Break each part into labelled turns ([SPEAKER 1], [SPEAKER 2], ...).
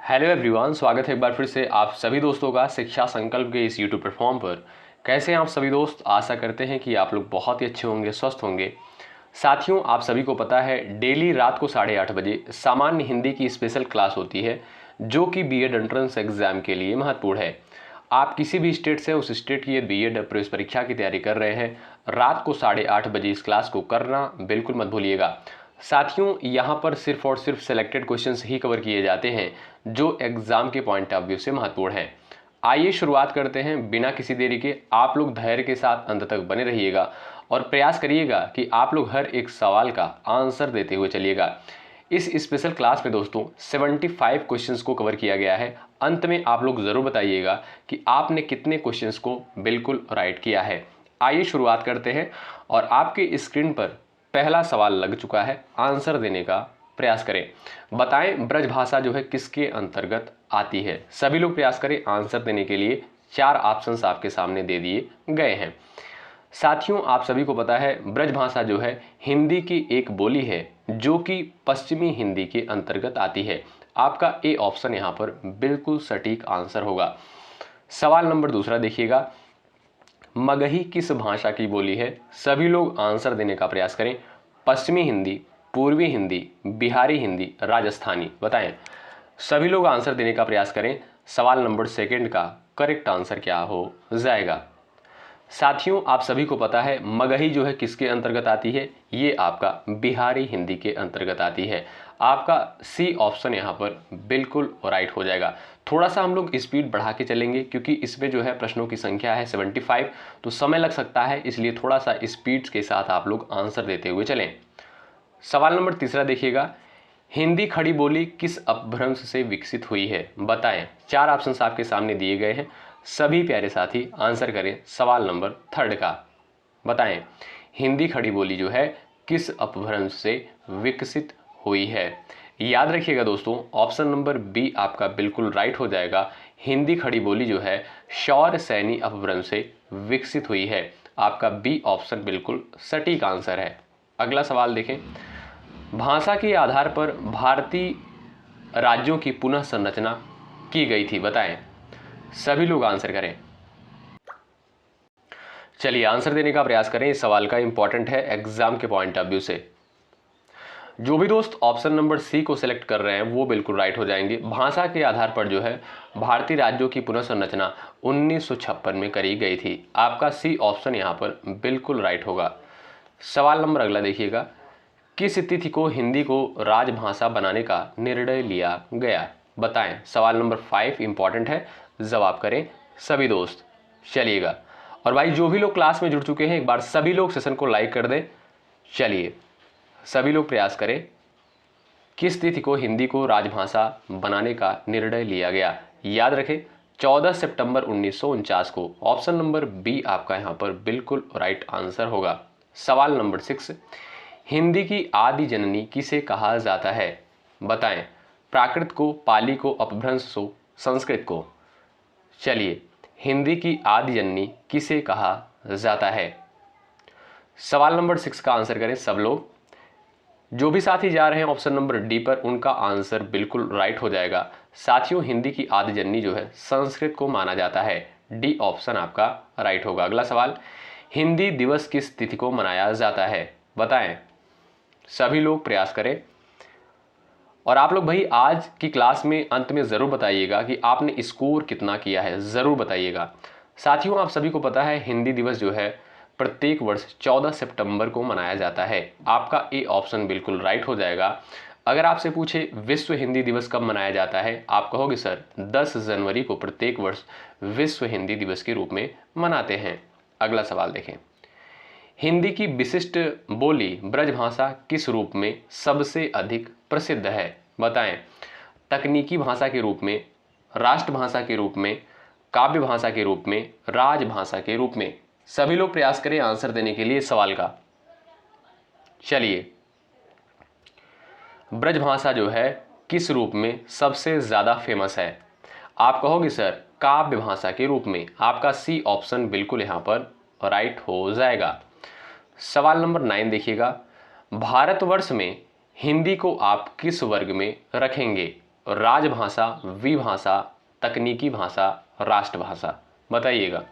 [SPEAKER 1] Hello everyone, स्वागत है एक बार फिर से आप सभी दोस्तों का शिक्षा संकल्प के इस यूट्यूब प्लेटफॉर्म पर। कैसे हैं आप सभी दोस्त? आशा करते हैं कि आप लोग बहुत ही अच्छे होंगे, स्वस्थ होंगे। साथियों, आप सभी को पता है डेली रात को 8:30 बजे सामान्य हिंदी की स्पेशल क्लास होती है जो कि बीएड एंट्रेंस एग्जाम के लिए महत्वपूर्ण है। आप किसी भी स्टेट से उस स्टेट की बीएड प्रवेश परीक्षा की तैयारी कर रहे हैं, रात को 8:30 बजे इस क्लास को करना बिल्कुल मत भूलिएगा। साथियों, यहाँ पर सिर्फ और सिर्फ सेलेक्टेड क्वेश्चंस ही कवर किए जाते हैं जो एग्जाम के पॉइंट ऑफ व्यू से महत्वपूर्ण है। आइए शुरुआत करते हैं बिना किसी देरी के। आप लोग धैर्य के साथ अंत तक बने रहिएगा और प्रयास करिएगा कि आप लोग हर एक सवाल का आंसर देते हुए चलिएगा। इस स्पेशल क्लास में दोस्तों 75 क्वेश्चंस को कवर किया गया है। अंत में आप लोग जरूर बताइएगा कि आपने कितने क्वेश्चंस को बिल्कुल राइट किया है। आइए शुरुआत करते हैं और आपके स्क्रीन पर पहला सवाल लग चुका है। आंसर देने का प्रयास करें। बताएं ब्रज भाषा जो है किसके अंतर्गत आती है। सभी लोग प्रयास करें आंसर देने के लिए। 4 ऑप्शंस आपके सामने दे दिए गए हैं। साथियों, आप सभी को पता है ब्रज भाषा जो है हिंदी की एक बोली है जो कि पश्चिमी हिंदी के अंतर्गत आती है। आपका ए ऑप्शन यहाँ पर बिल्कुल सटीक आंसर होगा। सवाल नंबर दूसरा देखिएगा, मगही किस भाषा की बोली है। सभी लोग आंसर देने का प्रयास करें। पश्चिमी हिंदी, पूर्वी हिंदी, बिहारी हिंदी, राजस्थानी। बताएं। सभी लोग आंसर देने का प्रयास करें। सवाल नंबर सेकंड का करेक्ट आंसर क्या हो जाएगा। साथियों, आप सभी को पता है मगही जो है किसके अंतर्गत आती है। ये आपका बिहारी हिंदी के अंतर्गत आती है। आपका सी ऑप्शन यहाँ पर बिल्कुल राइट हो जाएगा। थोड़ा सा हम लोग स्पीड बढ़ा के चलेंगे क्योंकि इसमें जो है प्रश्नों की संख्या है 75, तो समय लग सकता है, इसलिए थोड़ा सा स्पीड के साथ आप लोग आंसर देते हुए चलें। सवाल नंबर तीसरा देखिएगा, हिंदी खड़ी बोली किस अपभ्रंश से विकसित हुई है। बताएं। 4 ऑप्शंस आपके सामने दिए गए हैं। सभी प्यारे साथी आंसर करें सवाल नंबर थर्ड का। बताएं, हिंदी खड़ी बोली जो है किस अपभ्रंश से विकसित हुई है। याद रखिएगा दोस्तों, ऑप्शन नंबर बी आपका बिल्कुल राइट हो जाएगा। हिंदी खड़ी बोली जो है शौर्य सैनी अपभ्रंश से विकसित हुई है। आपका बी ऑप्शन बिल्कुल सटीक आंसर है। अगला सवाल देखें, भाषा के आधार पर भारतीय राज्यों की पुनः संरचना की गई थी। बताएं। सभी लोग आंसर करें। चलिए आंसर देने का प्रयास करें। इस सवाल का इंपॉर्टेंट है एग्जाम के पॉइंट ऑफ व्यू से। जो भी दोस्त ऑप्शन नंबर सी को सिलेक्ट कर रहे हैं वो बिल्कुल राइट हो जाएंगे। भाषा के आधार पर जो है भारतीय राज्यों की पुनः संरचना 1956 में करी गई थी। आपका सी ऑप्शन यहाँ पर बिल्कुल राइट होगा। सवाल नंबर अगला देखिएगा, किस तिथि को हिंदी को राजभाषा बनाने का निर्णय लिया गया। बताएं। सवाल नंबर 5 इंपॉर्टेंट है, जवाब करें सभी दोस्त। चलिएगा, और भाई जो भी लोग क्लास में जुड़ चुके हैं एक बार सभी लोग सेशन को लाइक कर दें। चलिए सभी लोग प्रयास करें। किस तिथि को हिंदी को राजभाषा बनाने का निर्णय लिया गया। याद रखें 14 सितंबर 1949 को। ऑप्शन नंबर बी आपका यहाँ पर बिल्कुल राइट आंसर होगा। सवाल नंबर 6, हिंदी की आदि जननी किसे कहा जाता है। बताएं। प्राकृत को, पाली को, अपभ्रंश को, संस्कृत को। चलिए, हिंदी की आदि जननी किसे कहा जाता है। सवाल नंबर 6 का आंसर करें सब लोग। जो भी साथी जा रहे हैं ऑप्शन नंबर डी पर उनका आंसर बिल्कुल राइट हो जाएगा। साथियों, हिंदी की आदि जननी जो है संस्कृत को माना जाता है। डी ऑप्शन आपका राइट होगा। अगला सवाल, हिंदी दिवस किस तिथि को मनाया जाता है। बताएं। सभी लोग प्रयास करें। और आप लोग भाई आज की क्लास में अंत में ज़रूर बताइएगा कि आपने स्कोर कितना किया है, ज़रूर बताइएगा। साथियों, आप सभी को पता है हिंदी दिवस जो है प्रत्येक वर्ष 14 सितंबर को मनाया जाता है। आपका ए ऑप्शन बिल्कुल राइट हो जाएगा। अगर आपसे पूछे विश्व हिंदी दिवस कब मनाया जाता है, आप कहोगे सर 10 जनवरी को प्रत्येक वर्ष विश्व हिंदी दिवस के रूप में मनाते हैं। अगला सवाल देखें, हिंदी की विशिष्ट बोली ब्रजभाषा किस रूप में सबसे अधिक प्रसिद्ध है। बताएं। तकनीकी भाषा के रूप में, राष्ट्रभाषा के रूप में, काव्य भाषा के रूप में, राजभाषा के रूप में। सभी लोग प्रयास करें आंसर देने के लिए सवाल का। चलिए, ब्रजभाषा जो है किस रूप में सबसे ज़्यादा फेमस है। आप कहोगे सर काव्य भाषा के रूप में। आपका सी ऑप्शन बिल्कुल यहाँ पर राइट हो जाएगा। सवाल नंबर 9 देखिएगा, भारतवर्ष में हिंदी को आप किस वर्ग में रखेंगे। राजभाषा, विभाषा, तकनीकी भाषा, राष्ट्रभाषा? बताइएगा।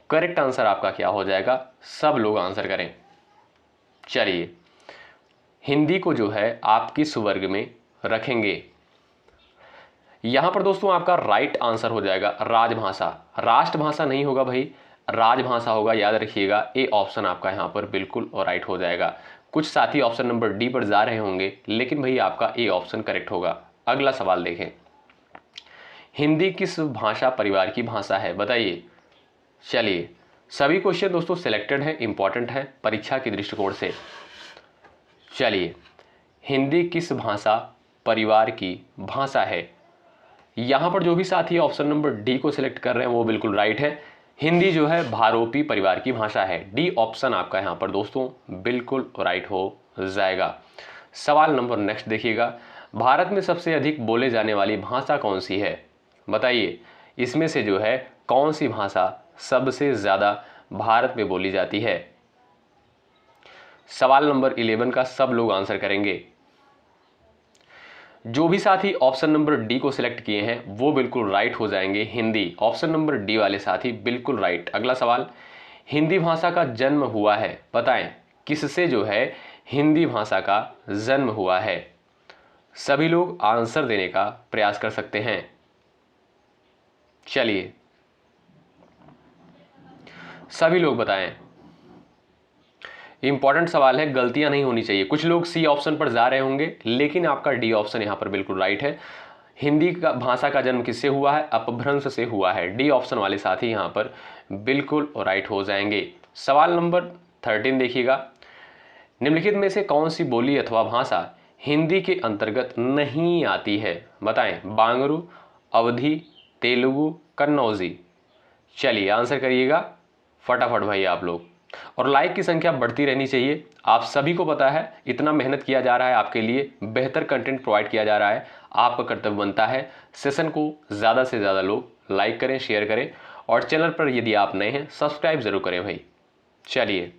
[SPEAKER 1] करेक्ट आंसर आपका क्या हो जाएगा? सब लोग आंसर करें। चलिए, हिंदी को जो है आप किस वर्ग में रखेंगे? यहां पर दोस्तों आपका राइट आंसर हो जाएगा राजभाषा। राष्ट्रभाषा नहीं होगा भाई, राजभाषा होगा, याद रखिएगा। ए ऑप्शन आपका यहां पर बिल्कुल और राइट हो जाएगा। कुछ साथी ऑप्शन नंबर डी पर जा रहे होंगे, लेकिन भाई आपका ए ऑप्शन करेक्ट होगा। अगला सवाल देखें, हिंदी किस भाषा परिवार की भाषा है? बताइए। चलिए, सभी क्वेश्चन दोस्तों सिलेक्टेड है, इंपॉर्टेंट है परीक्षा के दृष्टिकोण से। चलिए, हिंदी किस भाषा परिवार की भाषा है? यहां पर जो भी साथी ऑप्शन नंबर डी को सिलेक्ट कर रहे हैं वो बिल्कुल राइट है। हिंदी जो है भारोपी परिवार की भाषा है। डी ऑप्शन आपका यहां पर दोस्तों बिल्कुल राइट हो जाएगा। सवाल नंबर नेक्स्ट देखिएगा, भारत में सबसे अधिक बोले जाने वाली भाषा कौन सी है? बताइए, इसमें से जो है कौन सी भाषा सबसे ज्यादा भारत में बोली जाती है? सवाल नंबर 11 का सब लोग आंसर करेंगे। जो भी साथी ऑप्शन नंबर डी को सिलेक्ट किए हैं वो बिल्कुल राइट हो जाएंगे। हिंदी, ऑप्शन नंबर डी वाले साथी बिल्कुल राइट। अगला सवाल, हिंदी भाषा का जन्म हुआ है? बताएं, किससे जो है हिंदी भाषा का जन्म हुआ है? सभी लोग आंसर देने का प्रयास कर सकते हैं। चलिए, सभी लोग बताएं। इंपॉर्टेंट सवाल है, गलतियां नहीं होनी चाहिए। कुछ लोग सी ऑप्शन पर जा रहे होंगे, लेकिन आपका डी ऑप्शन यहां पर बिल्कुल राइट है। हिंदी का भाषा का जन्म किससे हुआ है? अपभ्रंश से हुआ है। डी ऑप्शन वाले साथी यहां पर बिल्कुल राइट हो जाएंगे। सवाल नंबर 13 देखिएगा, निम्नलिखित में से कौन सी बोली अथवा भाषा हिंदी के अंतर्गत नहीं आती है? बताएं, बांगरू, अवधी, तेलुगु, कन्नौजी? चलिए आंसर करिएगा फटाफट भाई आप लोग, और लाइक की संख्या बढ़ती रहनी चाहिए। आप सभी को पता है इतना मेहनत किया जा रहा है, आपके लिए बेहतर कंटेंट प्रोवाइड किया जा रहा है। आपका कर्तव्य बनता है सेशन को ज़्यादा से ज़्यादा लोग लाइक करें, शेयर करें, और चैनल पर यदि आप नए हैं सब्सक्राइब जरूर करें भाई। चलिए,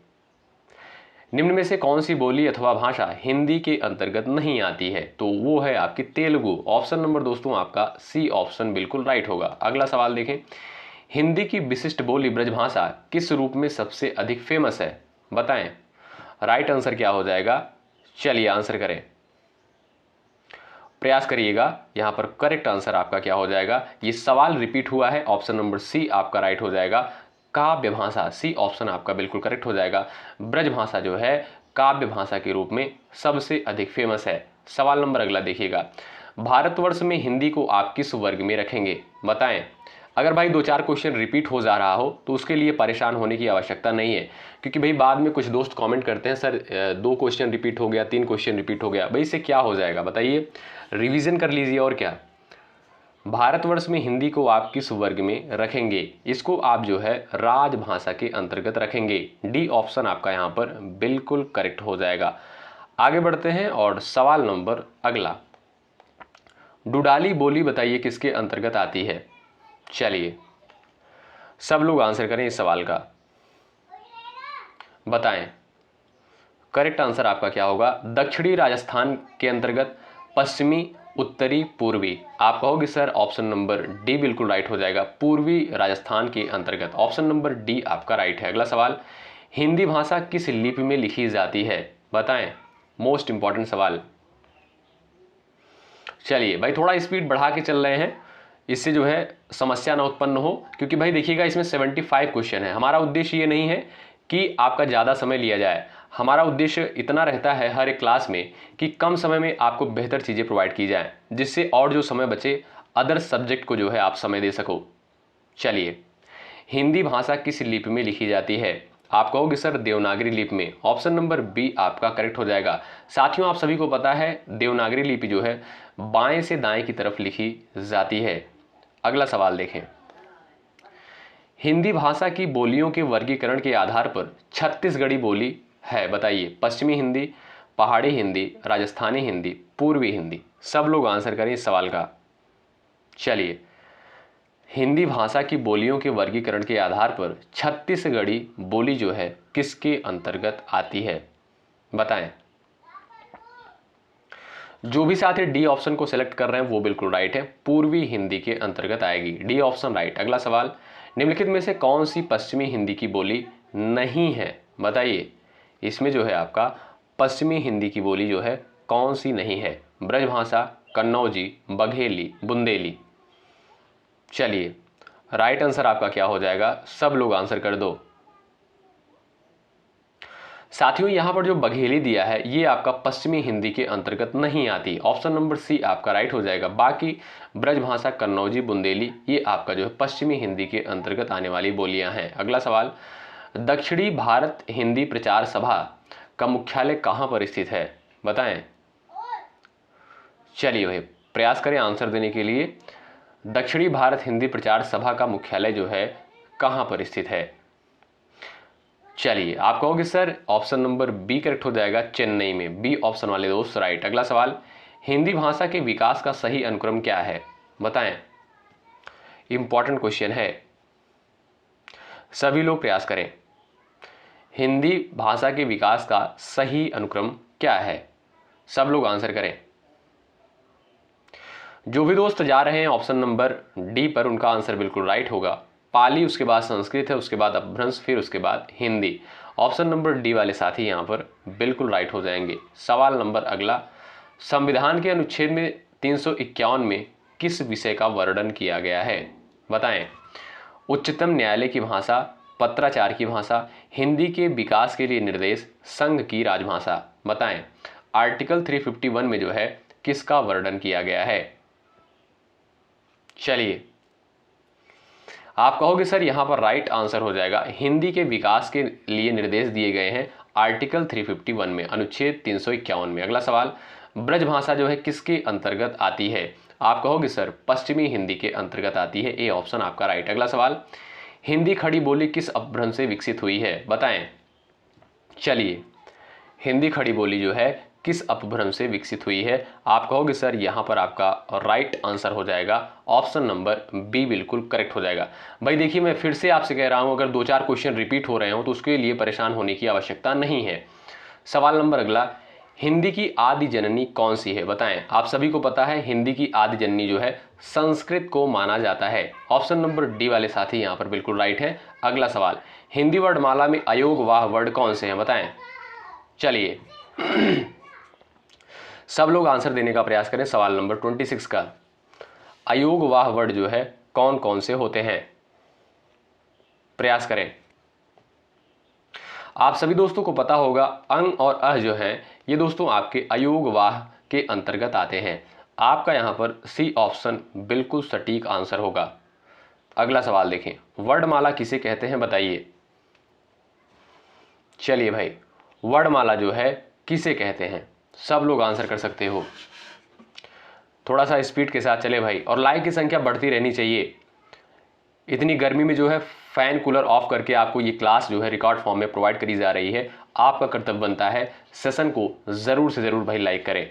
[SPEAKER 1] निम्न में से कौन सी बोली अथवा भाषा हिंदी के अंतर्गत नहीं आती है? तो वो है आपकी तेलुगु। ऑप्शन नंबर दोस्तों आपका सी ऑप्शन बिल्कुल राइट होगा। अगला सवाल देखें, हिंदी की विशिष्ट बोली ब्रजभाषा किस रूप में सबसे अधिक फेमस है? बताएं, राइट आंसर क्या हो जाएगा? चलिए आंसर करें, प्रयास करिएगा। यहां पर करेक्ट आंसर आपका क्या हो जाएगा? ये सवाल रिपीट हुआ है, ऑप्शन नंबर सी आपका राइट हो जाएगा। काव्य भाषा, सी ऑप्शन आपका बिल्कुल करेक्ट हो जाएगा। ब्रजभाषा जो है काव्य भाषा के रूप में सबसे अधिक फेमस है। सवाल नंबर अगला देखिएगा, भारतवर्ष में हिंदी को आप किस वर्ग में रखेंगे? बताएं। अगर भाई 2-4 क्वेश्चन रिपीट हो जा रहा हो तो उसके लिए परेशान होने की आवश्यकता नहीं है, क्योंकि भाई बाद में कुछ दोस्त कमेंट करते हैं सर 2 क्वेश्चन रिपीट हो गया, 3 क्वेश्चन रिपीट हो गया। भाई इससे क्या हो जाएगा बताइए, रिवीजन कर लीजिए और क्या। भारतवर्ष में हिंदी को आप किस वर्ग में रखेंगे? इसको आप जो है राजभाषा के अंतर्गत रखेंगे। डी ऑप्शन आपका यहाँ पर बिल्कुल करेक्ट हो जाएगा। आगे बढ़ते हैं और सवाल नंबर अगला, डुडाली बोली बताइए किसके अंतर्गत आती है? चलिए सब लोग आंसर करें इस सवाल का, बताएं करेक्ट आंसर आपका क्या होगा? दक्षिणी राजस्थान के अंतर्गत, पश्चिमी, उत्तरी, पूर्वी? आप कहोगे सर ऑप्शन नंबर डी बिल्कुल राइट हो जाएगा, पूर्वी राजस्थान के अंतर्गत। ऑप्शन नंबर डी आपका राइट है। अगला सवाल, हिंदी भाषा किस लिपि में लिखी जाती है? बताएं, मोस्ट इंपॉर्टेंट सवाल। चलिए भाई थोड़ा स्पीड बढ़ा के चल रहे हैं, इससे जो है समस्या ना उत्पन्न हो, क्योंकि भाई देखिएगा इसमें 75 क्वेश्चन है। हमारा उद्देश्य ये नहीं है कि आपका ज़्यादा समय लिया जाए, हमारा उद्देश्य इतना रहता है हर एक क्लास में कि कम समय में आपको बेहतर चीज़ें प्रोवाइड की जाएं, जिससे और जो समय बचे अदर सब्जेक्ट को जो है आप समय दे सको। चलिए, हिंदी भाषा किस लिपि में लिखी जाती है? आप कहोगे सर देवनागरी लिपि में। ऑप्शन नंबर बी आपका करेक्ट हो जाएगा। साथियों आप सभी को पता है देवनागरी लिपि जो है बाएं से दाएं की तरफ लिखी जाती है। अगला सवाल देखें, हिंदी भाषा की बोलियों के वर्गीकरण के आधार पर छत्तीसगढ़ी बोली है? बताइए, पश्चिमी हिंदी, पहाड़ी हिंदी, राजस्थानी हिंदी, पूर्वी हिंदी? सब लोग आंसर करें इस सवाल का। चलिए, हिंदी भाषा की बोलियों के वर्गीकरण के आधार पर छत्तीसगढ़ी बोली जो है किसके अंतर्गत आती है? बताएं। जो भी साथी डी ऑप्शन को सिलेक्ट कर रहे हैं वो बिल्कुल राइट है, पूर्वी हिंदी के अंतर्गत आएगी, डी ऑप्शन राइट। अगला सवाल, निम्नलिखित में से कौन सी पश्चिमी हिंदी की बोली नहीं है, बताइए। इसमें जो है आपका पश्चिमी हिंदी की बोली जो है कौन सी नहीं है, ब्रजभाषा, कन्नौजी, बघेली, बुंदेली। चलिए राइट आंसर आपका क्या हो जाएगा, सब लोग आंसर कर दो। साथियों यहां पर जो बघेली दिया है ये आपका पश्चिमी हिंदी के अंतर्गत नहीं आती, ऑप्शन नंबर सी आपका राइट हो जाएगा। बाकी ब्रजभाषा, कन्नौजी, बुंदेली ये आपका जो है पश्चिमी हिंदी के अंतर्गत आने वाली बोलियां हैं। अगला सवाल, दक्षिणी भारत हिंदी प्रचार सभा का मुख्यालय कहां पर स्थित है, बताएं। चलिए भाई प्रयास करें आंसर देने के लिए। दक्षिणी भारत हिंदी प्रचार सभा का मुख्यालय जो है कहां पर स्थित है। चलिए आप कहोगे sir option number B correct हो जाएगा, चेन्नई में, बी ऑप्शन वाले दोस्त राइट। अगला सवाल, हिंदी भाषा के विकास का सही अनुक्रम क्या है, बताएं। इंपॉर्टेंट क्वेश्चन है, सभी लोग प्रयास करें। हिंदी भाषा के विकास का सही अनुक्रम क्या है, सब लोग आंसर करें। जो भी दोस्त जा रहे हैं ऑप्शन नंबर डी पर उनका आंसर बिल्कुल राइट होगा। पाली, उसके बाद संस्कृत है, उसके बाद अपभ्रंश, फिर उसके बाद हिंदी। ऑप्शन नंबर डी वाले साथी यहाँ पर बिल्कुल राइट हो जाएंगे। सवाल नंबर अगला, संविधान के अनुच्छेद में 351 में किस विषय का वर्णन किया गया है, बताएं। उच्चतम न्यायालय की भाषा, पत्राचार की भाषा, हिंदी के विकास के लिए निर्देश, संघ की राजभाषा, बताएं। आर्टिकल 351 में जो है किसका वर्णन किया गया है। चलिए आप कहोगे सर यहां पर राइट आंसर हो जाएगा, हिंदी के विकास के लिए निर्देश दिए गए हैं आर्टिकल 351 में, अनुच्छेद 351 में। अगला सवाल, ब्रजभाषा जो है किसके अंतर्गत आती है, आप कहोगे सर पश्चिमी हिंदी के अंतर्गत आती है, ए ऑप्शन आपका राइट। अगला सवाल, हिंदी खड़ी बोली किस अपभ्रंश से विकसित हुई है, बताएं। चलिए हिंदी खड़ी बोली जो है किस अपभ्रंश से विकसित हुई है, आप कहोगे सर यहाँ पर आपका राइट आंसर हो जाएगा ऑप्शन नंबर बी बिल्कुल करेक्ट हो जाएगा। भाई देखिए मैं फिर से आपसे कह रहा हूँ, अगर 2-4 क्वेश्चन रिपीट हो रहे हो तो उसके लिए परेशान होने की आवश्यकता नहीं है। सवाल नंबर अगला, हिंदी की आदि जननी कौन सी है, बताएं। आप सभी को पता है हिंदी की आदि जननी जो है संस्कृत को माना जाता है, ऑप्शन नंबर डी वाले साथी यहाँ पर बिल्कुल राइट है। अगला सवाल, हिंदी वर्णमाला में अयोगवाह वर्ड कौन से हैं, बताएं। चलिए सब लोग आंसर देने का प्रयास करें। सवाल नंबर 26 का, अयोगवाह वर्ड जो है कौन कौन से होते हैं, प्रयास करें। आप सभी दोस्तों को पता होगा अंग और अह जो है ये दोस्तों आपके अयोगवाह के अंतर्गत आते हैं। आपका यहां पर सी ऑप्शन बिल्कुल सटीक आंसर होगा। अगला सवाल देखें, वर्णमाला किसे कहते हैं, बताइए। चलिए भाई वर्णमाला जो है किसे कहते हैं, सब लोग आंसर कर सकते हो। थोड़ा सा स्पीड के साथ चले भाई, और लाइक की संख्या बढ़ती रहनी चाहिए। इतनी गर्मी में जो है फैन कूलर ऑफ करके आपको ये क्लास जो है रिकॉर्ड फॉर्म में प्रोवाइड करी जा रही है। आपका कर्तव्य बनता है सेशन को ज़रूर से ज़रूर भाई लाइक करें।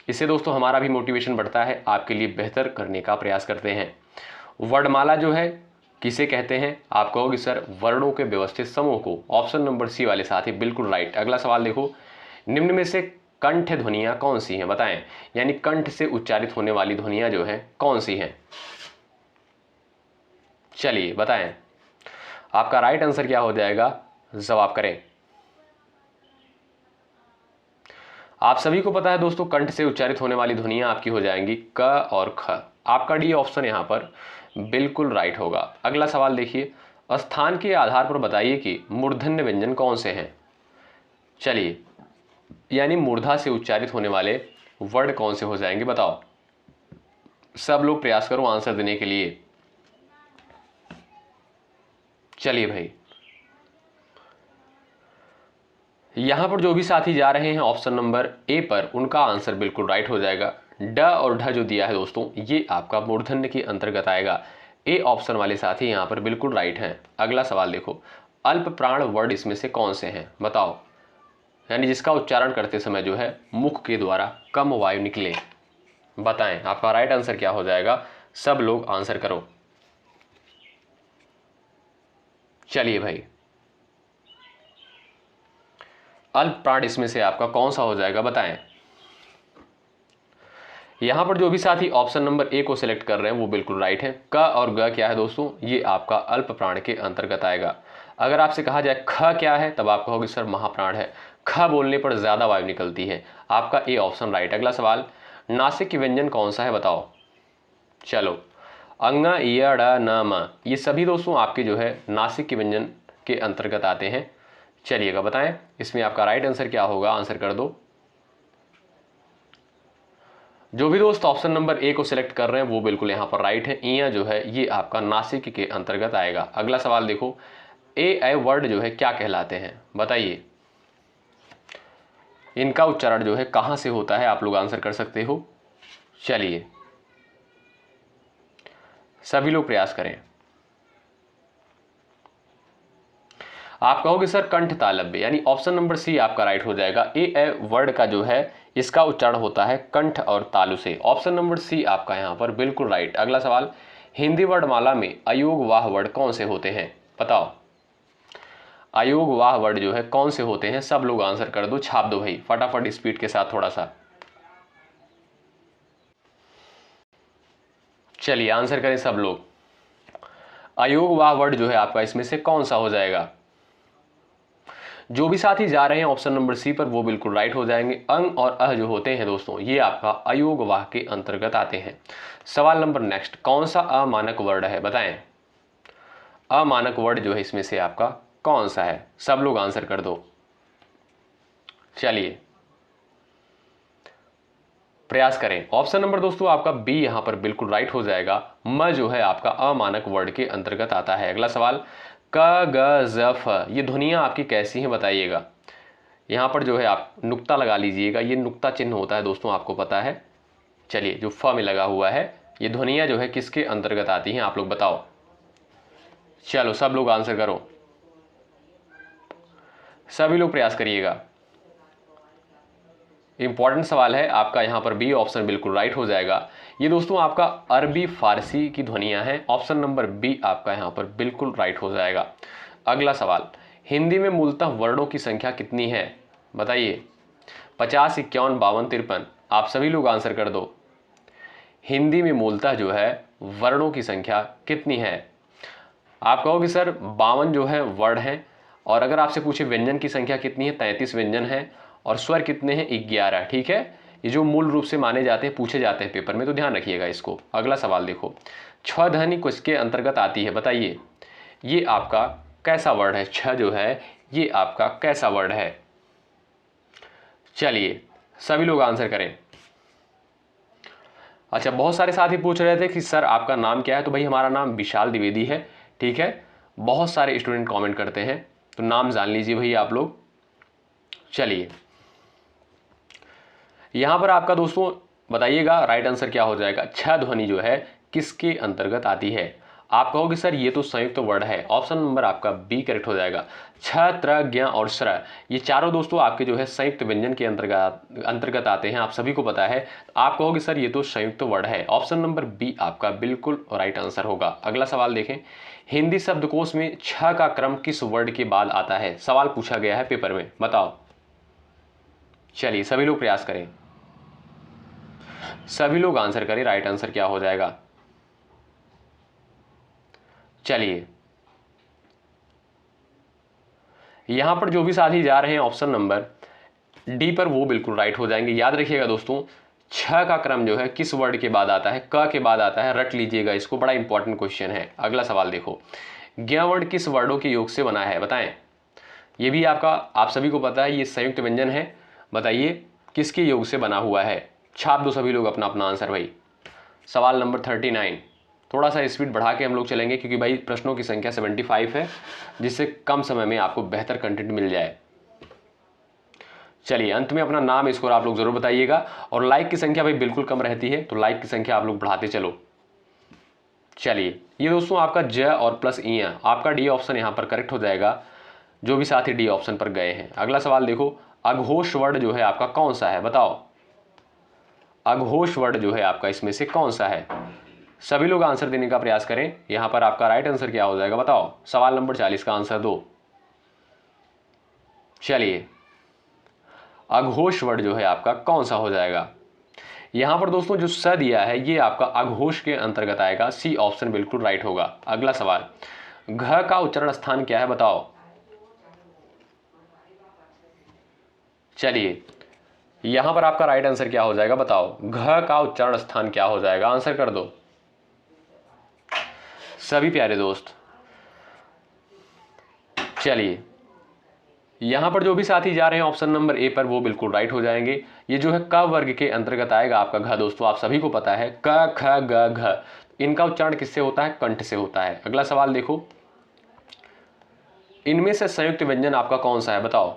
[SPEAKER 1] इससे दोस्तों हमारा भी मोटिवेशन बढ़ता है, आपके लिए बेहतर करने का प्रयास करते हैं। वर्णमाला जो है किसे कहते हैं, आप कहोगे सर वर्णों के व्यवस्थित समूह को, ऑप्शन नंबर सी वाले साथी बिल्कुल राइट। अगला सवाल देखो, निम्न में से कंठ ध्वनियां कौन सी हैं, बताएं। यानी कंठ से उच्चारित होने वाली ध्वनियां जो हैं कौन सी हैं, चलिए बताएं। आपका राइट आंसर क्या हो जाएगा, जवाब करें। आप सभी को पता है दोस्तों कंठ से उच्चारित होने वाली ध्वनियां आपकी हो जाएंगी क और ख। आपका डी ऑप्शन यहां पर बिल्कुल राइट होगा। अगला सवाल देखिए, स्थान के आधार पर बताइए कि मूर्धन्य व्यंजन कौन से हैं। चलिए यानी मूर्धा से उच्चारित होने वाले वर्ड कौन से हो जाएंगे, बताओ। सब लोग प्रयास करो आंसर देने के लिए। चलिए भाई यहां पर जो भी साथी जा रहे हैं ऑप्शन नंबर ए पर उनका आंसर बिल्कुल राइट हो जाएगा। ड और ढ जो दिया है दोस्तों ये आपका मूर्धन्य के अंतर्गत आएगा। ए ऑप्शन वाले साथी यहां पर बिल्कुल राइट हैं। अगला सवाल देखो, अल्प प्राण वर्ड इसमें से कौन से हैं, बताओ। यानी जिसका उच्चारण करते समय जो है मुख के द्वारा कम वायु निकले, बताएं। आपका राइट आंसर क्या हो जाएगा, सब लोग आंसर करो। चलिए भाई अल्प प्राण इसमें से आपका कौन सा हो जाएगा, बताएं। यहाँ पर जो भी साथी ऑप्शन नंबर ए को सिलेक्ट कर रहे हैं वो बिल्कुल राइट है। क और ग क्या है दोस्तों, ये आपका अल्प प्राण के अंतर्गत आएगा। अगर आपसे कहा जाए ख क्या है, तब आप कहोगे सर महाप्राण है, ख बोलने पर ज़्यादा वायु निकलती है। आपका ए ऑप्शन राइट। अगला सवाल, नासिक की व्यंजन कौन सा है बताओ। चलो, अंग य ड़ न म, ये सभी दोस्तों आपके जो है नासिक के व्यंजन के अंतर्गत आते हैं। चलिएगा बताएं इसमें आपका राइट आंसर क्या होगा, आंसर कर दो। जो भी दोस्त ऑप्शन नंबर ए को सिलेक्ट कर रहे हैं वो बिल्कुल यहाँ पर राइट है। इया जो है ये आपका नासिक के अंतर्गत आएगा। अगला सवाल देखो, ए वर्ड जो है क्या कहलाते हैं बताइए। इनका उच्चारण जो है कहाँ से होता है, आप लोग आंसर कर सकते हो। चलिए सभी लोग प्रयास करें। आप कहोगे सर कंठ तालव्य, यानी ऑप्शन नंबर सी आपका राइट हो जाएगा। ए वर्ड का जो है इसका उच्चारण होता है कंठ और तालु से। ऑप्शन नंबर सी आपका यहां पर बिल्कुल राइट। अगला सवाल, हिंदी वर्णमाला में अयोग वाह वर्ड कौन से होते हैं बताओ। अयोग वाह वर्ड जो है कौन से होते हैं, सब लोग आंसर कर दो, छाप दो भाई फटाफट स्पीड के साथ थोड़ा सा। चलिए आंसर करें सब लोग। अयोग वाह वर्ड जो है आपका इसमें से कौन सा हो जाएगा। जो भी साथी जा रहे हैं ऑप्शन नंबर सी पर वो बिल्कुल राइट हो जाएंगे। अंग और अह जो होते हैं दोस्तों ये आपका अयोग वाह के अंतर्गत आते हैं। सवाल नंबर नेक्स्ट, कौन सा अमानक वर्ड है बताएं। अमानक वर्ड जो है इसमें से आपका कौन सा है, सब लोग आंसर कर दो। चलिए प्रयास करें। ऑप्शन नंबर दोस्तों आपका बी यहां पर बिल्कुल राइट हो जाएगा। म जो है आपका अमानक वर्ड के अंतर्गत आता है। अगला सवाल, क ग ज फ, ये ध्वनियां आपकी कैसी हैं बताइएगा। यहां पर जो है आप नुक्ता लगा लीजिएगा, ये नुक्ता चिन्ह होता है दोस्तों, आपको पता है। चलिए जो फ में लगा हुआ है ये ध्वनियां जो है किसके अंतर्गत आती हैं आप लोग बताओ। चलो सब लोग आंसर करो, सभी लोग प्रयास करिएगा। इंपॉर्टेंट सवाल है आपका, यहां पर बी ऑप्शन बिल्कुल राइट हो जाएगा। ये दोस्तों आपका अरबी फारसी की ध्वनियां हैं। ऑप्शन नंबर बी आपका यहां पर बिल्कुल राइट हो जाएगा। अगला सवाल, हिंदी में मूलतः वर्णों की संख्या कितनी है बताइए। 50, 51, 52, 53, आप सभी लोग आंसर कर दो। हिंदी में मूलतः जो है वर्णों की संख्या कितनी है। आप कहोगे सर 52 जो है वर्ड हैं, और अगर आपसे पूछे व्यंजन की संख्या कितनी है, 33 व्यंजन है, और स्वर कितने हैं, 11। ठीक है, ये जो मूल रूप से माने जाते हैं, पूछे जाते हैं पेपर में, तो ध्यान रखिएगा इसको। अगला सवाल देखो, छ ध्वनि किसके अंतर्गत आती है बताइए। ये आपका कैसा वर्ड है, छ जो है ये आपका कैसा वर्ड है। चलिए सभी लोग आंसर करें। अच्छा, बहुत सारे साथी पूछ रहे थे कि सर आपका नाम क्या है, तो भाई हमारा नाम विशाल द्विवेदी है। ठीक है, बहुत सारे स्टूडेंट कमेंट करते हैं, तो नाम जान लीजिए भाई आप लोग। चलिए यहां पर आपका दोस्तों बताइएगा राइट आंसर क्या हो जाएगा। छ ध्वनि जो है किसके अंतर्गत आती है। आप कहोगे सर ये तो संयुक्त वर्ड है। ऑप्शन नंबर आपका बी करेक्ट हो जाएगा। छ, त्र, ज्ञ और स्र, ये चारों दोस्तों आपके जो है संयुक्त व्यंजन के अंतर्गत आते हैं, आप सभी को पता है। आप कहोगे सर ये तो संयुक्त वर्ड है। ऑप्शन नंबर बी आपका बिल्कुल राइट आंसर होगा। अगला सवाल देखें, हिंदी शब्दकोश में छ का क्रम किस वर्ड के बाद आता है, सवाल पूछा गया है पेपर में, बताओ। चलिए सभी लोग प्रयास करें, सभी लोग आंसर करें, राइट आंसर क्या हो जाएगा। चलिए यहां पर जो भी साथी जा रहे हैं ऑप्शन नंबर डी पर वो बिल्कुल राइट हो जाएंगे। याद रखिएगा दोस्तों, छ का क्रम जो है किस वर्ड के बाद आता है, क के बाद आता है, रट लीजिएगा इसको, बड़ा इंपॉर्टेंट क्वेश्चन है। अगला सवाल देखो, ज्ञ वर्ड किस वर्डों के योग से बना है बताएं। ये भी आपका आप सभी को पता है, ये संयुक्त व्यंजन है, बताइए किसके योग से बना हुआ है। छाप दो सभी लोग अपना अपना आंसर भाई। सवाल नंबर 39, थोड़ा सा स्पीड बढ़ा के हम लोग चलेंगे क्योंकि भाई प्रश्नों की संख्या 75 है, जिससे कम समय में आपको बेहतर कंटेंट मिल जाए। चलिए अंत में अपना नाम स्कोर आप लोग जरूर बताइएगा, और लाइक की संख्या भाई बिल्कुल कम रहती है, तो लाइक की संख्या आप लोग बढ़ाते चलो। चलिए ये दोस्तों आपका ज और प्लस ई, आपका डी ऑप्शन यहाँ पर करेक्ट हो जाएगा, जो भी साथी डी ऑप्शन पर गए हैं। अगला सवाल देखो, अघोष वर्ड जो है आपका कौन सा है बताओ। अघोष वर्ड जो है आपका इसमें से कौन सा है, सभी लोग आंसर देने का प्रयास करें। यहां पर आपका राइट आंसर क्या हो जाएगा बताओ। सवाल नंबर 40 का आंसर दो। चलिए अघोष वर्ड जो है आपका कौन सा हो जाएगा। यहाँ पर दोस्तों जो स दिया है ये आपका अघोष के अंतर्गत आएगा, सी ऑप्शन बिल्कुल राइट होगा। अगला सवाल, घ का उच्चारण स्थान क्या है बताओ। चलिए यहां पर आपका राइट आंसर क्या हो जाएगा बताओ, घ का उच्चारण स्थान क्या हो जाएगा, आंसर कर दो सभी प्यारे दोस्त। चलिए यहां पर जो भी साथी जा रहे हैं ऑप्शन नंबर ए पर वो बिल्कुल राइट हो जाएंगे। ये जो है क वर्ग के अंतर्गत आएगा आपका घ। दोस्तों आप सभी को पता है क ख ग घ, इनका उच्चारण किससे होता है, कंठ से होता है। अगला सवाल देखो, इनमें से संयुक्त व्यंजन आपका कौन सा है बताओ।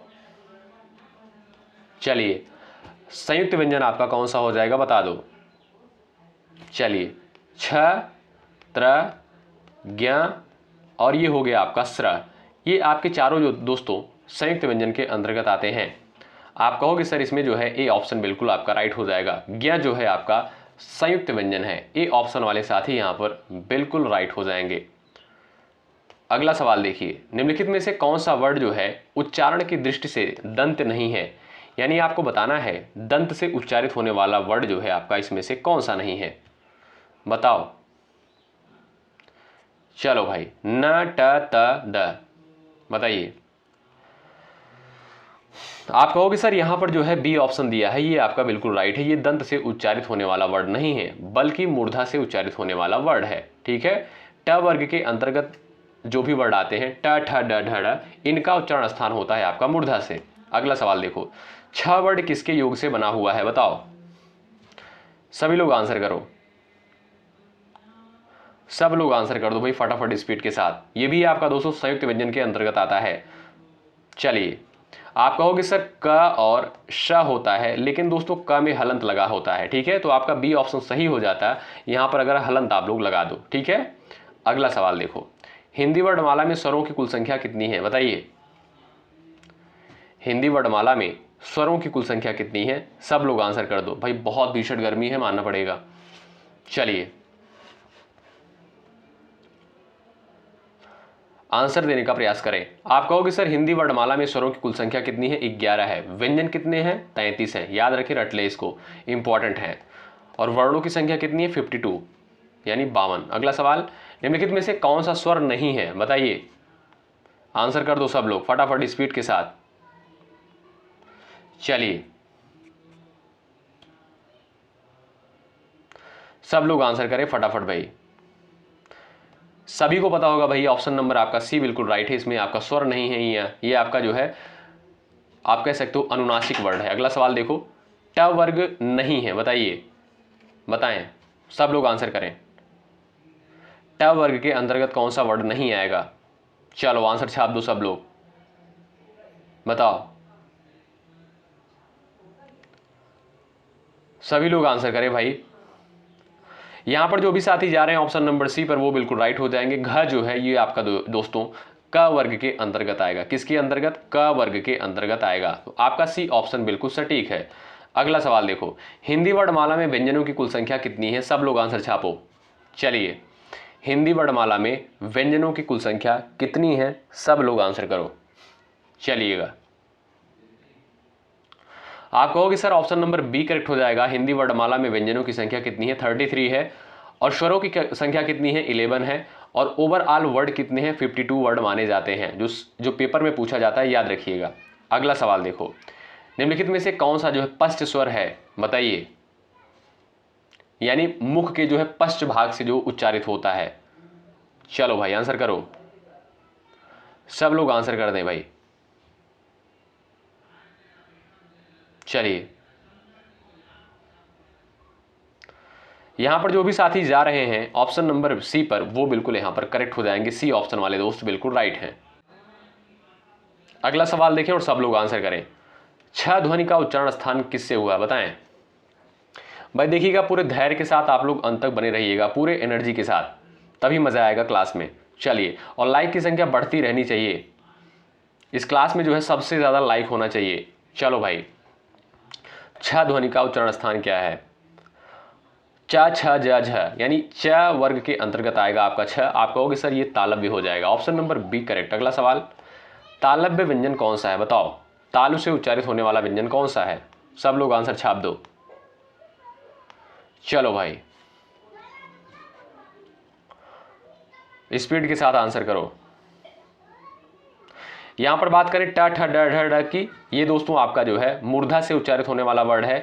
[SPEAKER 1] चलिए संयुक्त व्यंजन आपका कौन सा हो जाएगा बता दो। चलिए छ, त्र, ज्ञ और ये हो गया आपका स्र, ये आपके चारों जो दोस्तों संयुक्त व्यंजन के अंतर्गत आते हैं। आप कहोगे सर इसमें जो है ए ऑप्शन बिल्कुल आपका राइट हो जाएगा। ज्ञ जो है आपका संयुक्त व्यंजन है, ए ऑप्शन वाले साथी यहां पर बिल्कुल राइट हो जाएंगे। अगला सवाल देखिए, निम्नलिखित में से कौन सा वर्ड जो है उच्चारण की दृष्टि से दंत नहीं है, यानी आपको बताना है दंत से उच्चारित होने वाला वर्ड जो है आपका इसमें से कौन सा नहीं है बताओ। चलो भाई, न ट त द, बताइए। आप कहोगे सर यहां पर जो है बी ऑप्शन दिया है ये आपका बिल्कुल राइट है, ये दंत से उच्चारित होने वाला वर्ड नहीं है बल्कि मूर्धा से उच्चारित होने वाला वर्ड है। ठीक है, ट वर्ग के अंतर्गत जो भी वर्ड आते हैं ट ठ ड ढ ढ, इनका उच्चारण स्थान होता है आपका मूर्धा से। अगला सवाल देखो, छ वर्ड किसके योग से बना हुआ है बताओ। सभी लोग आंसर करो, सब लोग आंसर कर दो भाई फटाफट स्पीड के साथ। ये भी आपका दोस्तों संयुक्त व्यंजन के अंतर्गत आता है। चलिए आप कहोगे सर क और श होता है, लेकिन दोस्तों क में हलंत लगा होता है। ठीक है, तो आपका बी ऑप्शन सही हो जाता है यहां पर अगर हलंत आप लोग लगा दो। ठीक है, अगला सवाल देखो, हिंदी वर्णमाला में स्वरों की कुल संख्या कितनी है बताइए। हिंदी वर्णमाला में स्वरों की कुल संख्या कितनी है, सब लोग आंसर कर दो भाई, बहुत भीषण गर्मी है मानना पड़ेगा। चलिए आंसर देने का प्रयास करें। आप कहोगे सर हिंदी वर्णमाला में स्वरों की कुल संख्या कितनी है, 11 है। व्यंजन कितने हैं, 33 हैं। याद रखें, रट ले इसको, इंपॉर्टेंट है। और वर्णों की संख्या कितनी है, 52 यानी 52। अगला सवाल, निम्नलिखित में से कौन सा स्वर नहीं है बताइए। आंसर कर दो सब लोग फटाफट स्पीड के साथ। चलिए सब लोग आंसर करें फटाफट भाई। सभी को पता होगा भाई ऑप्शन नंबर आपका सी बिल्कुल राइट है, इसमें आपका स्वर नहीं है। ये आपका जो है आप कह सकते हो अनुनासिक वर्ड है। अगला सवाल देखो, ट वर्ग नहीं है बताइए, बताएं सब लोग आंसर करें। ट वर्ग के अंतर्गत कौन सा वर्ड नहीं आएगा, चलो आंसर छाप दो सब लोग, बताओ सभी लोग आंसर करें भाई। यहां पर जो भी साथी जा रहे हैं ऑप्शन नंबर सी पर वो बिल्कुल राइट हो जाएंगे। घ जो है ये आपका दोस्तों क वर्ग के अंतर्गत आएगा। किसके अंतर्गत, क वर्ग के अंतर्गत आएगा। तो आपका सी ऑप्शन बिल्कुल सटीक है। अगला सवाल देखो, हिंदी वर्णमाला में व्यंजनों की कुल संख्या कितनी है, सब लोग आंसर छापो। चलिए हिंदी वर्णमाला में व्यंजनों की कुल संख्या कितनी है, सब लोग आंसर करो। चलिएगा आप कहोगे sir option number B correct हो जाएगा। हिंदी वर्णमाला में व्यंजनों की संख्या कितनी है, 33 है। और स्वरों की संख्या कितनी है, 11 है। और ओवरऑल वर्ड कितने हैं, 52 वर्ड माने जाते हैं, जो पेपर में पूछा जाता है, याद रखिएगा। अगला सवाल देखो, निम्नलिखित में से कौन सा जो है पश्च स्वर है बताइए, यानी मुख के जो है पश्च भाग से जो उच्चारित होता है। चलो भाई आंसर करो, सब लोग आंसर कर दें भाई। चलिए यहां पर जो भी साथी जा रहे हैं ऑप्शन नंबर सी पर वो बिल्कुल यहां पर करेक्ट हो जाएंगे। सी ऑप्शन वाले दोस्त बिल्कुल राइट हैं। अगला सवाल देखें और सब लोग आंसर करें। छ ध्वनि का उच्चारण स्थान किससे हुआ बताएं। भाई देखिएगा, पूरे धैर्य के साथ आप लोग अंत तक बने रहिएगा, पूरे एनर्जी के साथ, तभी मजा आएगा क्लास में। चलिए, और लाइक की संख्या बढ़ती रहनी चाहिए। इस क्लास में जो है सबसे ज्यादा लाइक होना चाहिए। चलो भाई, छ ध्वनि का उच्चारण स्थान क्या है, च छ ज झ, यानी च वर्ग के अंतर्गत आएगा आपका छ। आप कहोगे सर ये तालव्य हो जाएगा, ऑप्शन नंबर बी करेक्ट। अगला सवाल, तालव्य व्यंजन कौन सा है बताओ। तालु से उच्चारित होने वाला व्यंजन कौन सा है, सब लोग आंसर छाप दो। चलो भाई स्पीड के साथ आंसर करो। यहां पर बात करें ट ठ ड ढ ड की, ये दोस्तों आपका जो है मूर्धा से उच्चारित होने वाला वर्ड है।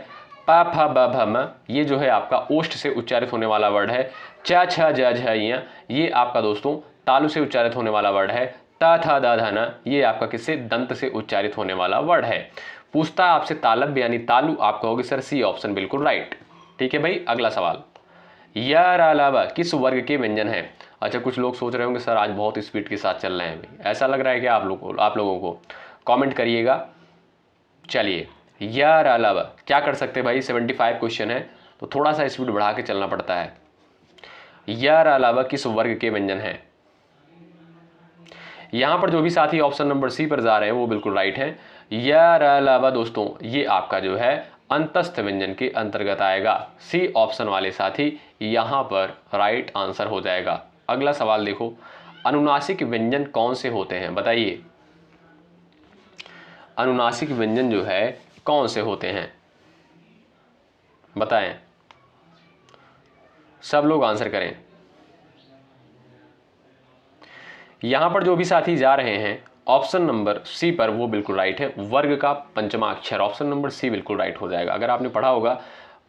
[SPEAKER 1] प फ ब भ म ये जो है आपका ओष्ठ से उच्चारित होने वाला वर्ड है। च छ ज झ य ये आपका दोस्तों तालु से उच्चारित होने वाला वर्ड है। त थ द ध न ये आपका किससे दंत से उच्चारित होने वाला वर्ड है। पूछता है आपसे तालव्य यानी तालु, आप कहोगे सर सी ऑप्शन बिल्कुल राइट। ठीक है भाई, अगला सवाल, यर अलावा किस वर्ग के व्यंजन है। अच्छा, कुछ लोग सोच रहे होंगे सर आज बहुत स्पीड के साथ चल रहे हैं भाई, ऐसा लग रहा है कि आप लोगों को कमेंट करिएगा। चलिए, यर अलावा क्या कर सकते हैं भाई, 75 क्वेश्चन है तो थोड़ा सा स्पीड बढ़ा के चलना पड़ता है। यर अलावा किस वर्ग के व्यंजन है। यहां पर जो भी साथी ऑप्शन नंबर सी पर जा रहे हैं वो बिल्कुल राइट है। यर अलावा दोस्तों ये आपका जो है अंतस्थ व्यंजन के अंतर्गत आएगा। सी ऑप्शन वाले साथी यहां पर राइट आंसर हो जाएगा। अगला सवाल देखो, अनुनासिक व्यंजन कौन से होते हैं बताइए। अनुनासिक व्यंजन जो है कौन से होते हैं बताएं, सब लोग आंसर करें। यहां पर जो भी साथी जा रहे हैं ऑप्शन नंबर सी पर वो बिल्कुल राइट है, वर्ग का पंचमा अक्षर, ऑप्शन नंबर सी बिल्कुल राइट हो जाएगा। अगर आपने पढ़ा होगा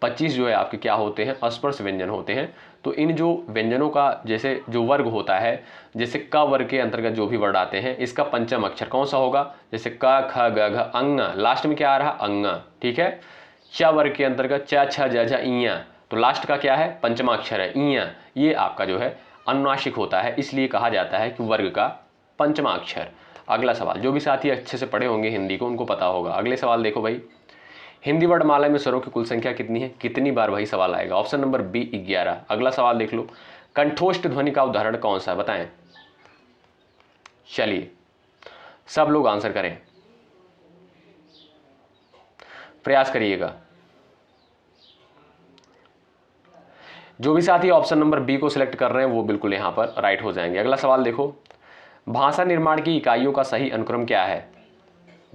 [SPEAKER 1] 25 जो है आपके क्या होते हैं, अस्पर्श व्यंजन होते हैं। तो इन जो व्यंजनों का जैसे जो वर्ग होता है, जैसे क वर्ग के अंतर्गत जो भी वर्ड आते हैं, इसका पंचम अक्षर कौन सा होगा, जैसे क ख ग घ अंग, लास्ट में क्या आ रहा अंग। ठीक है, च वर्ग के अंतर्गत च छ ज झ इया, तो लास्ट का क्या है पंचमा अक्षर है इया, ये आपका जो है अनुनासिक होता है, इसलिए कहा जाता है कि वर्ग का पंचमा अक्षर। अगला सवाल, जो भी साथी अच्छे से पढ़े होंगे हिंदी को उनको पता होगा। अगले सवाल देखो भाई, हिंदी वर्णमाला में स्वरों की कुल संख्या कितनी है, कितनी बार वही सवाल आएगा। Option number B 11। अगला सवाल देख लो, कंठोष्ठ ध्वनि का उदाहरण कौन सा है बताएं। चलिए सब लोग आंसर करें, प्रयास करिएगा। जो भी साथी ऑप्शन नंबर बी को सिलेक्ट कर रहे हैं वो बिल्कुल यहां पर राइट हो जाएंगे। अगला सवाल देखो, भाषा निर्माण की इकाइयों का सही अनुक्रम क्या है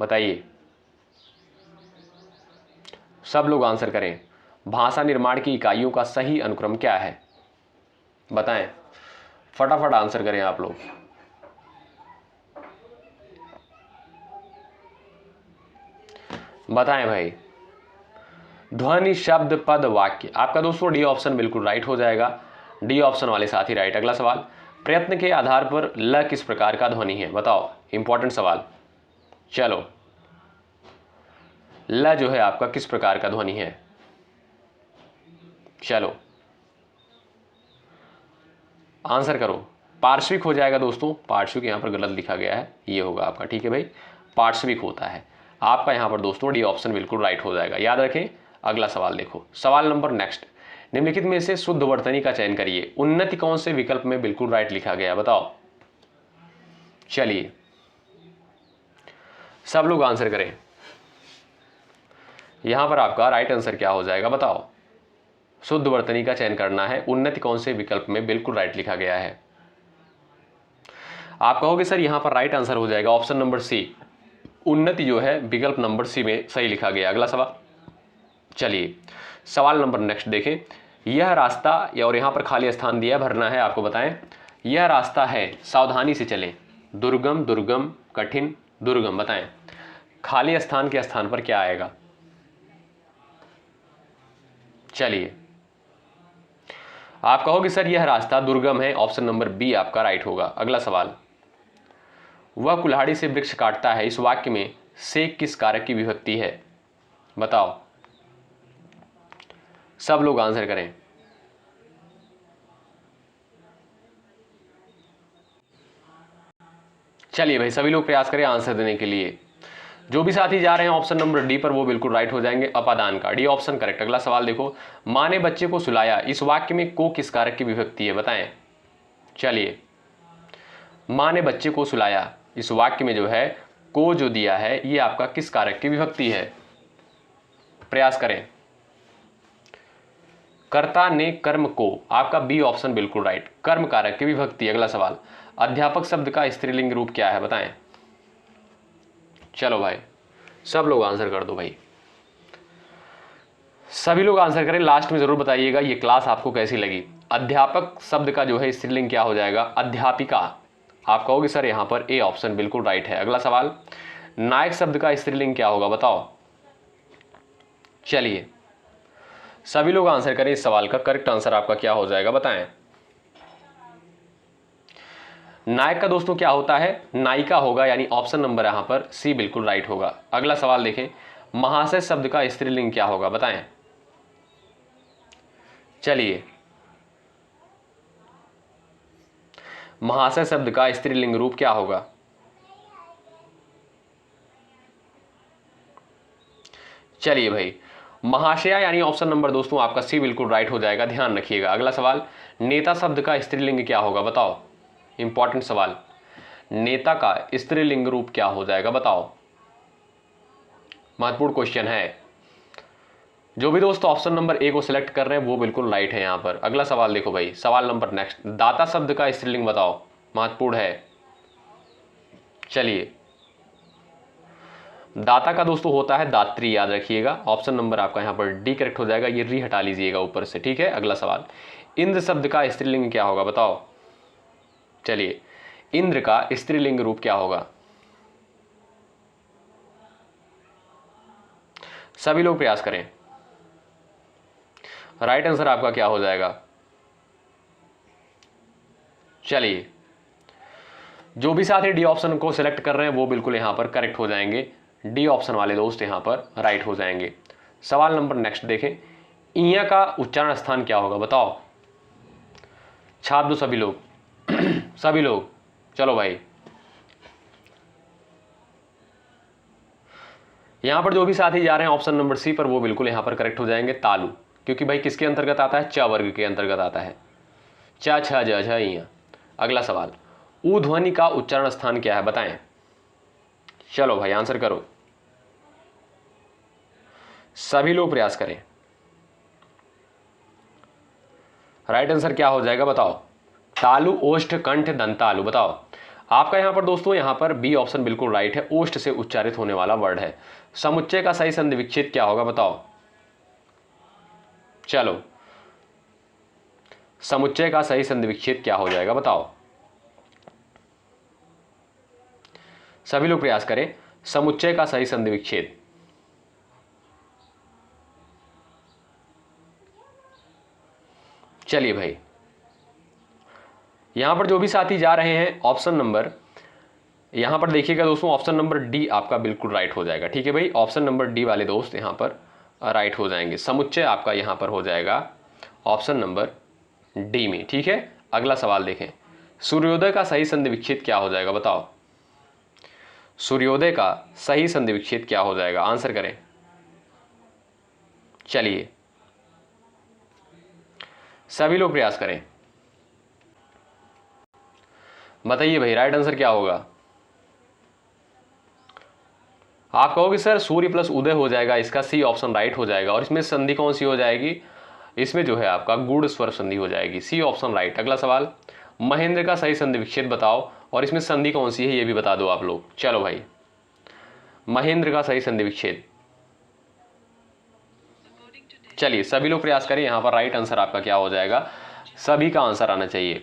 [SPEAKER 1] बताइए, सब लोग आंसर करें। भाषा निर्माण की इकाइयों का सही अनुक्रम क्या है बताएं, फटाफट आंसर करें आप लोग। बताएं भाई, ध्वनि शब्द पद वाक्य, आपका दोस्तों डी ऑप्शन बिल्कुल राइट हो जाएगा। डी ऑप्शन वाले साथी राइट। अगला सवाल, प्रयत्न के आधार पर ल किस प्रकार का ध्वनि है बताओ, इंपॉर्टेंट सवाल। चलो, ल जो है आपका किस प्रकार का ध्वनि है, चलो आंसर करो। पार्श्विक हो जाएगा दोस्तों, पार्श्विक यहां पर गलत लिखा गया है, ये होगा आपका। ठीक है भाई, पार्श्विक होता है आपका यहां पर दोस्तों, डी ऑप्शन बिल्कुल राइट हो जाएगा, याद रखें। अगला सवाल देखो, सवाल नंबर नेक्स्ट, निम्नलिखित में से शुद्ध वर्तनी का चयन करिए। उन्नति कौन से विकल्प में बिल्कुल राइट लिखा गया बताओ। चलिए सब लोग आंसर करें, यहां पर आपका राइट आंसर क्या हो जाएगा बताओ। शुद्ध वर्तनी का चयन करना है, उन्नति कौन से विकल्प में बिल्कुल राइट लिखा गया है। आप कहोगे सर यहां पर राइट आंसर हो जाएगा ऑप्शन नंबर सी, उन्नति जो है विकल्प नंबर सी में सही लिखा गया। अगला सवाल, चलिए सवाल नंबर नेक्स्ट देखें, यह रास्ता, और यहां पर खाली स्थान दिया भरना है आपको, बताएं यह रास्ता है सावधानी से चलें, दुर्गम दुर्गम कठिन दुर्गम, बताएं खाली स्थान के स्थान पर क्या आएगा। चलिए आप कहोगे सर यह रास्ता दुर्गम है, ऑप्शन नंबर बी आपका राइट होगा। अगला सवाल, वह कुल्हाड़ी से वृक्ष काटता है, इस वाक्य में से किस कारक की विभक्ति है बताओ। सब लोग आंसर करें। चलिए भाई सभी लोग प्रयास करें आंसर देने के लिए। जो भी साथी जा रहे हैं ऑप्शन नंबर डी पर वो बिल्कुल राइट हो जाएंगे, अपादान का, डी ऑप्शन करेक्ट। अगला सवाल देखो, मां ने बच्चे को सुलाया, इस वाक्य में को किस कारक की विभक्ति है बताएं। चलिए, मां ने बच्चे को सुलाया, इस वाक्य में जो है को जो दिया है ये आपका किस कारक की विभक्ति है, प्रयास करें। कर्ता ने कर्म को, आपका बी ऑप्शन बिल्कुल राइट, कर्म कारक की विभक्ति। अगला सवाल, अध्यापक शब्द का स्त्रीलिंग रूप क्या है बताएं। चलो भाई सब लोग आंसर कर दो भाई, सभी लोग आंसर करें, लास्ट में जरूर बताइएगा ये क्लास आपको कैसी लगी। अध्यापक शब्द का जो है स्त्रीलिंग क्या हो जाएगा? अध्यापिका। आप कहोगे सर यहाँ पर ए ऑप्शन बिल्कुल राइट है। अगला सवाल, नायक शब्द का स्त्रीलिंग क्या होगा? बताओ। चलिए सभी लोग आंसर करें, इस सवाल का करेक्ट आंसर आपका क्या हो जाएगा बताएं। नायक का दोस्तों क्या होता है? नायिका होगा, यानी ऑप्शन नंबर यहां पर सी बिल्कुल राइट होगा। अगला सवाल देखें, महाशय शब्द का स्त्रीलिंग क्या होगा? बताएं। चलिए, महाशय शब्द का स्त्रीलिंग रूप क्या होगा? चलिए भाई, महाशया यानी ऑप्शन नंबर दोस्तों आपका सी बिल्कुल राइट हो जाएगा, ध्यान रखिएगा। अगला सवाल, नेता शब्द का स्त्रीलिंग क्या होगा? बताओ। इंपॉर्टेंट सवाल, नेता का स्त्रीलिंग रूप क्या हो जाएगा? बताओ, महत्वपूर्ण क्वेश्चन है। जो भी दोस्त ऑप्शन नंबर ए को सिलेक्ट कर रहे हैं वो बिल्कुल राइट है यहां पर। अगला सवाल देखो भाई, सवाल नंबर नेक्स्ट, दाता शब्द का स्त्रीलिंग बताओ, महत्वपूर्ण है। चलिए, दाता का दोस्तों होता है दात्री, याद रखिएगा। ऑप्शन नंबर आपका यहां पर डी करेक्ट हो जाएगा, ये री हटा लीजिएगा ऊपर से, ठीक है। अगला सवाल, इंद्र शब्द का स्त्रीलिंग क्या होगा? बताओ। चलिए, इंद्र का स्त्रीलिंग रूप क्या होगा? सभी लोग प्रयास करें, राइट आंसर आपका क्या हो जाएगा? चलिए, जो भी साथी डी ऑप्शन को सिलेक्ट कर रहे हैं वो बिल्कुल यहां पर करेक्ट हो जाएंगे। डी ऑप्शन वाले दोस्त यहां पर राइट हो जाएंगे। सवाल नंबर नेक्स्ट देखें, इया का उच्चारण स्थान क्या होगा? बताओ। छाप दो सभी लोग सभी लोग, चलो भाई। यहां पर जो भी साथी जा रहे हैं ऑप्शन नंबर सी पर वो बिल्कुल यहां पर करेक्ट हो जाएंगे, तालु। क्योंकि भाई किसके अंतर्गत आता है? च वर्ग के अंतर्गत आता है। च छ ज झ इया। अगला सवाल, ऊ ध्वनि का उच्चारण स्थान क्या है? बताएं। चलो भाई आंसर करो, सभी लोग प्रयास करें। राइट आंसर क्या हो जाएगा? बताओ। तालु, ओष्ठ, कंठ, दंतालु। बताओ। आपका यहां पर दोस्तों यहां पर बी ऑप्शन बिल्कुल राइट है, ओष्ठ से उच्चारित होने वाला वर्ड है। समुच्चय का सही संधि विच्छेद क्या होगा? बताओ। चलो, समुच्चय का सही संधि विच्छेद क्या हो जाएगा? बताओ। सभी लोग प्रयास करें, समुच्चय का सही संधि विच्छेद। चलिए भाई, यहां पर जो भी साथी जा रहे हैं ऑप्शन नंबर, यहां पर देखिएगा दोस्तों, ऑप्शन नंबर डी आपका बिल्कुल राइट हो जाएगा, ठीक है भाई। ऑप्शन नंबर डी वाले दोस्त यहां पर राइट हो जाएंगे। समुच्चय आपका यहां पर हो जाएगा ऑप्शन नंबर डी में, ठीक है। अगला सवाल देखें, सूर्योदय का सही संधि विच्छेद क्या हो जाएगा? बताओ। सूर्योदय का सही संधि विच्छेद क्या हो जाएगा? आंसर करें। चलिए, सभी लोग प्रयास करें, बताइए भाई राइट आंसर क्या होगा? आप कहोगे सर सूर्य प्लस उदय हो जाएगा, इसका सी ऑप्शन राइट हो जाएगा। और इसमें संधि कौन सी हो जाएगी? इसमें जो है आपका गुण स्वर संधि हो जाएगी, सी ऑप्शन राइट। अगला सवाल, महेंद्र का सही संधि विच्छेद बताओ, और इसमें संधि कौन सी है ये भी बता दो आप लोग। चलो भाई, महेंद्र का सही संधि विच्छेद। चलिए, सभी लोग प्रयास करें, यहां पर राइट आंसर आपका क्या हो जाएगा? सभी का आंसर आना चाहिए।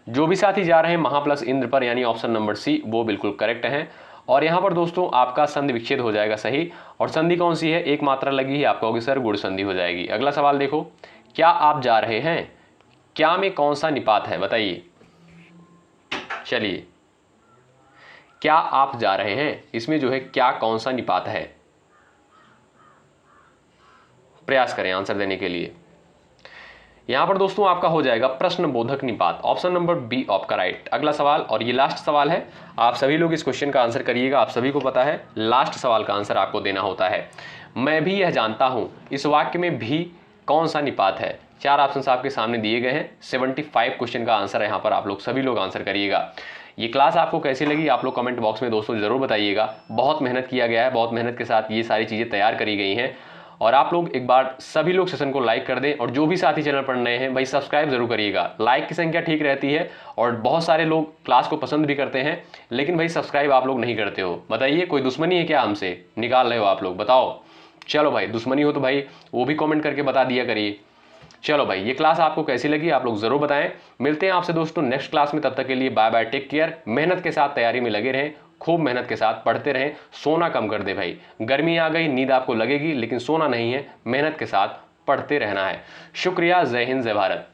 [SPEAKER 1] जो भी साथी जा रहे हैं महा प्लस इंद्र पर, यानी ऑप्शन नंबर सी, वो बिल्कुल करेक्ट है। और यहां पर दोस्तों आपका संधि विच्छेद हो जाएगा सही। और संधि कौन सी है? एक मात्रा लगी है, आप कहोगे सर गुण संधि हो जाएगी। अगला सवाल देखो, क्या आप जा रहे हैं, क्या में कौन सा निपात है? बताइए। चलिए, क्या आप जा रहे हैं, इसमें जो है क्या कौन सा निपात है? प्रयास करें आंसर देने के लिए। यहां पर दोस्तों आपका हो जाएगा प्रश्न बोधक निपात, ऑप्शन नंबर बी आपका राइट। अगला सवाल, और ये लास्ट सवाल है, आप सभी लोग इस क्वेश्चन का आंसर करिएगा। आप सभी को पता है लास्ट सवाल का आंसर आपको देना होता है। मैं भी यह जानता हूं, इस वाक्य में भी कौन सा निपात है? चार ऑप्शन आपके सामने दिए गए हैं। 75 क्वेश्चन का आंसर है यहाँ पर, आप लोग सभी लोग आंसर करिएगा। ये क्लास आपको कैसी लगी आप लोग कमेंट बॉक्स में दोस्तों जरूर बताइएगा। बहुत मेहनत किया गया है, बहुत मेहनत के साथ ये सारी चीज़ें तैयार करी गई हैं। और आप लोग एक बार सभी लोग सेशन को लाइक कर दें, और जो भी साथी चैनल पर नए हैं भाई सब्सक्राइब जरूर करिएगा। लाइक की संख्या ठीक रहती है, और बहुत सारे लोग क्लास को पसंद भी करते हैं, लेकिन भाई सब्सक्राइब आप लोग नहीं करते हो। बताइए, कोई दुश्मनी है क्या हमसे? निकाल रहे हो आप लोग, बताओ। चलो भाई, दुश्मनी हो तो भाई वो भी कमेंट करके बता दिया करिए। चलो भाई, ये क्लास आपको कैसी लगी आप लोग जरूर बताएं। मिलते हैं आपसे दोस्तों नेक्स्ट क्लास में, तब तक के लिए बाय बाय, टेक केयर। मेहनत के साथ तैयारी में लगे रहें, खूब मेहनत के साथ पढ़ते रहें, सोना कम कर दे भाई। गर्मी आ गई, नींद आपको लगेगी, लेकिन सोना नहीं है, मेहनत के साथ पढ़ते रहना है। शुक्रिया, जय हिंद, जय भारत।